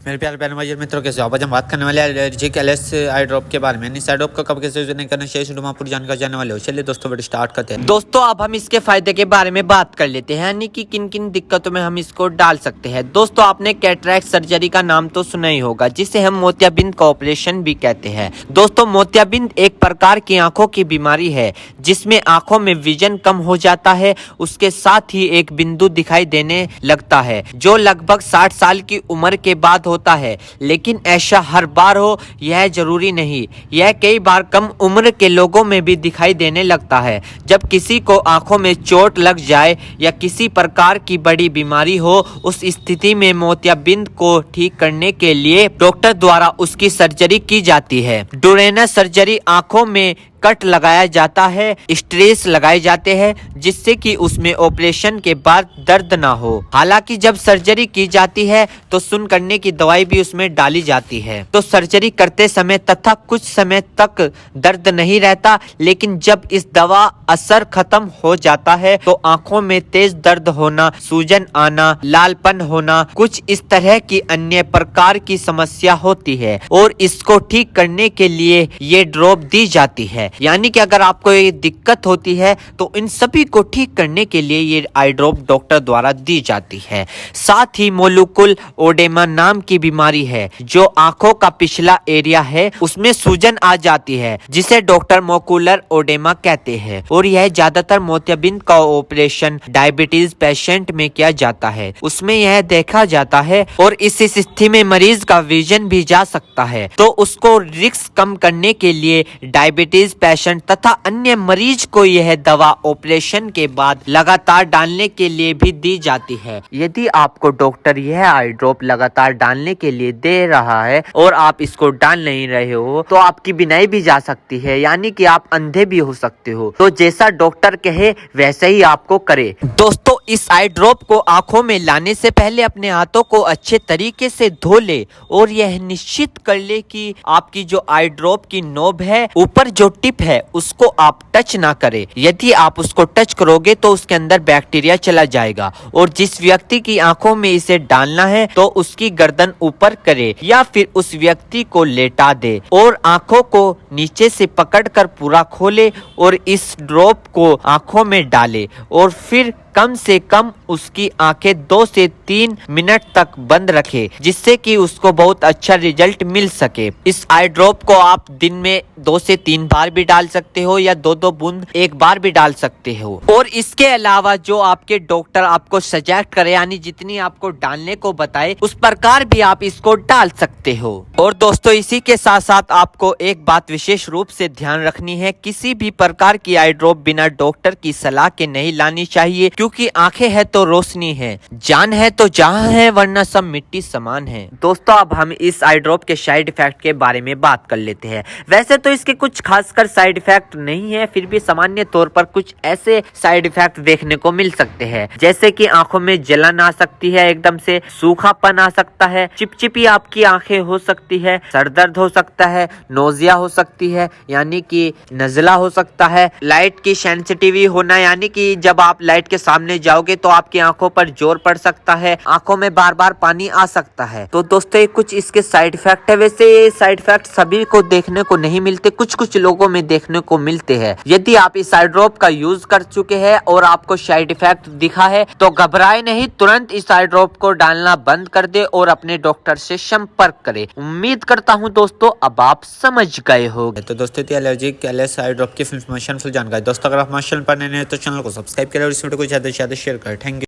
मेरे प्यारे प्यारे भाई मित्रों, कैसे हो? आज हम बात करने वाले हैं एलर्जिक एलएस आई ड्रॉप के बारे में। इस आई ड्रॉप का कब कैसे यूज नहीं करना चाहिए, शुरू में पूरी जानकारी जानने वाले हो। चलिए दोस्तों वीडियो स्टार्ट करते हैं। दोस्तों अब हम इसके फायदे के बारे में बात कर लेते हैं, यानी कि किन किन दिक्कतों में हम इसको डाल सकते हैं। दोस्तों आपने कैटरैक्ट सर्जरी का नाम तो सुना ही होगा, जिसे हम मोतियाबिंद का ऑपरेशन भी कहते हैं। दोस्तों मोतियाबिंद एक प्रकार की आंखों की बीमारी है जिसमें आंखों में विजन कम हो जाता है, उसके साथ ही एक बिंदु दिखाई देने लगता है जो लगभग 60 साल की उम्र के बाद होता है। लेकिन ऐसा हर बार हो यह जरूरी नहीं, यह कई बार कम उम्र के लोगों में भी दिखाई देने लगता है। जब किसी को आंखों में चोट लग जाए या किसी प्रकार की बड़ी बीमारी हो, उस स्थिति में मोतियाबिंद को ठीक करने के लिए डॉक्टर द्वारा उसकी सर्जरी की जाती है। डोरेना सर्जरी आंखों में कट लगाया जाता है, स्ट्रेस लगाए जाते हैं जिससे कि उसमें ऑपरेशन के बाद दर्द ना हो। हालांकि जब सर्जरी की जाती है तो सुन्न करने की दवाई भी उसमें डाली जाती है। तो सर्जरी करते समय तथा कुछ समय तक दर्द नहीं रहता, लेकिन जब इस दवा असर खत्म हो जाता है तो आंखों में तेज दर्द होना, सूजन आना, लालपन होना, कुछ इस तरह की अन्य प्रकार की समस्या होती है और इसको ठीक करने के लिए ये ड्रॉप दी जाती है। यानी कि अगर आपको ये दिक्कत होती है तो इन सभी को ठीक करने के लिए ये आई ड्रॉप डॉक्टर द्वारा दी जाती है। साथ ही मोलुकुल ओडेमा नाम की बीमारी है जो आंखों का पिछला एरिया है उसमें सूजन आ जाती है, जिसे डॉक्टर मोकुलर ओडेमा कहते हैं। और यह ज्यादातर मोतियाबिंद का ऑपरेशन डायबिटीज पेशेंट में किया जाता है, उसमें यह देखा जाता है। और इस स्थिति में मरीज का विजन भी जा सकता है, तो उसको रिस्क कम करने के लिए डायबिटीज पेशेंट तथा अन्य मरीज को यह दवा ऑपरेशन के बाद लगातार डालने के लिए भी दी जाती है। यदि आपको डॉक्टर यह आई ड्रॉप लगातार डालने के लिए दे रहा है और आप इसको डाल नहीं रहे हो तो आपकी बीनाई भी जा सकती है, यानी कि आप अंधे भी हो सकते हो। तो जैसा डॉक्टर कहे वैसे ही आपको करे। दोस्तों इस आई ड्रॉप को आंखों में लाने से पहले अपने हाथों को अच्छे तरीके से धो ले और यह निश्चित कर ले कि आपकी जो आई ड्रॉप की नोब है, ऊपर जो टिप है, उसको आप टच ना करें। यदि आप उसको टच करोगे तो उसके अंदर बैक्टीरिया चला जाएगा। और जिस व्यक्ति की आंखों में इसे डालना है तो उसकी गर्दन ऊपर करे या फिर उस व्यक्ति को लेटा दे और आंखों को नीचे से पकड़कर पूरा खोले और इस ड्रॉप को आंखों में डाले और फिर कम से कम उसकी आंखें 2 से 3 मिनट तक बंद रखे, जिससे कि उसको बहुत अच्छा रिजल्ट मिल सके। इस आई ड्रॉप को आप दिन में 2 से 3 बार भी डाल सकते हो या 2-2 बूंद एक बार भी डाल सकते हो। और इसके अलावा जो आपके डॉक्टर आपको सजेस्ट करे, यानी जितनी आपको डालने को बताए उस प्रकार भी आप इसको डाल सकते हो। और दोस्तों इसी के साथ साथ आपको एक बात विशेष रूप से ध्यान रखनी है, किसी भी प्रकार की आई ड्रॉप बिना डॉक्टर की सलाह के नहीं लानी चाहिए, क्योंकि आंखें है तो रोशनी है, जान है तो जहां है, वरना सब मिट्टी समान है। दोस्तों अब हम इस आई ड्रॉप के साइड इफेक्ट के बारे में बात कर लेते हैं। वैसे तो इसके कुछ खासकर साइड इफेक्ट नहीं है, फिर भी सामान्य तौर पर कुछ ऐसे साइड इफेक्ट देखने को मिल सकते हैं, जैसे कि आंखों में जलन आ सकती है, एकदम से सूखापन आ सकता है, चिपचिपी आपकी आंखें हो सकती है, सर दर्द हो सकता है, नोजिया हो सकती है यानी कि नजला हो सकता है, लाइट की सेंसिटिविटी होना, यानी कि जब आप लाइट के सामने जाओगे तो आपकी आंखों पर जोर पड़ सकता है, आंखों में बार बार पानी आ सकता है। तो दोस्तों ये कुछ इसके साइड इफेक्ट है। वैसे ये साइड इफेक्ट सभी को देखने को नहीं मिलते, कुछ कुछ लोगों में देखने को मिलते हैं। यदि आप इस आई ड्रॉप का यूज कर चुके हैं और आपको साइड इफेक्ट दिखा है तो घबराए नहीं, तुरंत इस आई ड्रॉप को डालना बंद कर दे और अपने डॉक्टर से संपर्क करे। उम्मीद करता हूँ दोस्तों अब आप समझ गए हो। तो दोस्तों एलर्जिक एलएस आई ड्रॉप की इन्फॉर्मेशन फुल जानकारी। दोस्तों अगर आप हमारे चैनल पर नए हैं तो चैनल को सब्सक्राइब करें और इस वीडियो को ज्यादा से ज्यादा शेयर करें। Thank you.